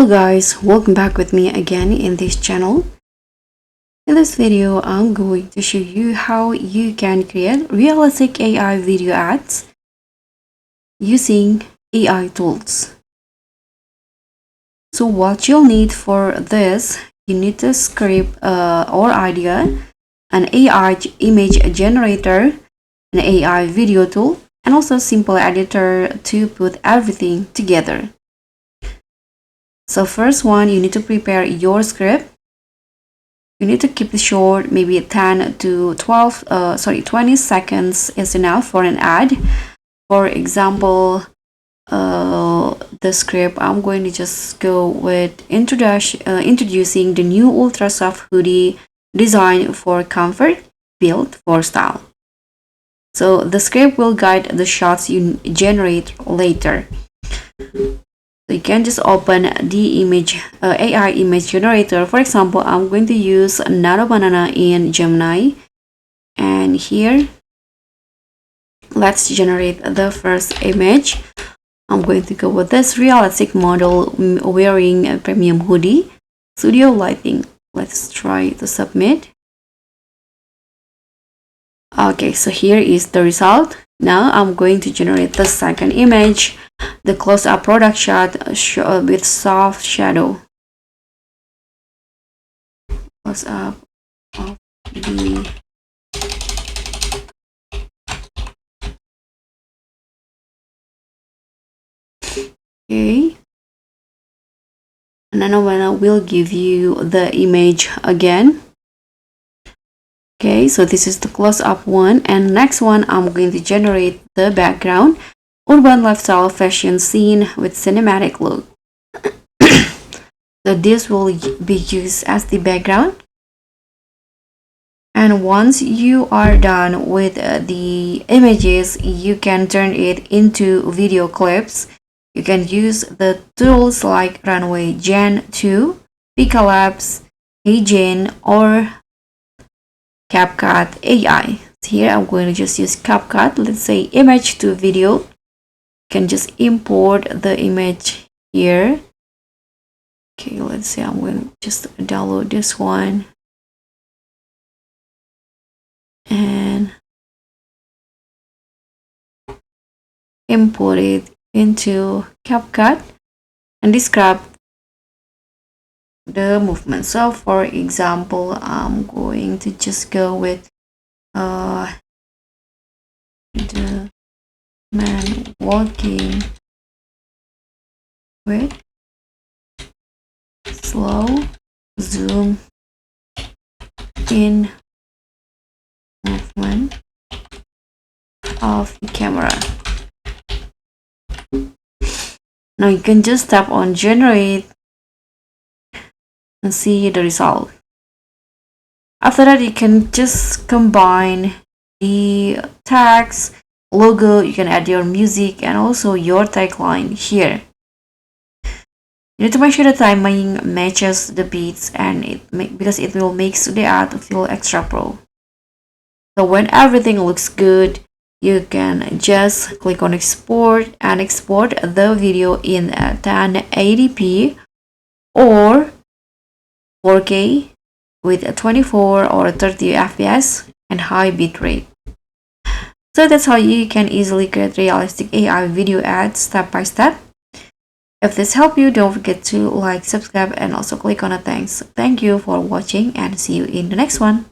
Hello guys, welcome back with me again in this channel. In this video, I'm going to show you how you can create realistic AI video ads using AI tools. So what you'll need for this, you need a script or idea, an AI image generator, an AI video tool, and also a simple editor to put everything together. So first one, you need to prepare your script. You need to keep it short, maybe 10 to 20 seconds is enough for an ad. For example, the script, I'm going to just go with introducing the new ultra soft hoodie designed for comfort, built for style. So the script will guide the shots you generate later. So you can just open the AI image generator. For example, I'm going to use Nano Banana in Gemini, and here let's generate the first image. I'm going to go with this realistic model wearing a premium hoodie, studio lighting. Let's try to submit. Okay, so here is the result. Now I'm going to generate the second image, the close-up product shot with soft shadow. Close-up of the okay, and then I will give you the image again. Okay, so this is the close-up one, and next one I'm going to generate the background, urban lifestyle fashion scene with cinematic look. So this will be used as the background. And once you are done with the images, you can turn it into video clips. You can use the tools like Runway Gen 2, Pika Labs, HeyGen, or CapCut AI. So here I'm going to just use CapCut. Let's say image to video. You can just import the image here. Okay, let's say I'm going to just download this one and import it into CapCut and describe the movement. So for example, I'm going to just go with the man walking with slow zoom in movement of the camera. Now you can just tap on generate and see the result. After that, you can just combine the tags, logo, you can add your music and also your tagline here. You need to make sure the timing matches the beats and because it will make the ad feel extra pro. So when everything looks good, you can just click on export and export the video in 1080p or 4K with a 24 or 30 FPS and high bitrate. So that's how you can easily create realistic AI video ads step by step. If this helped you, don't forget to like, subscribe, and also click on the thanks. Thank you for watching and see you in the next one.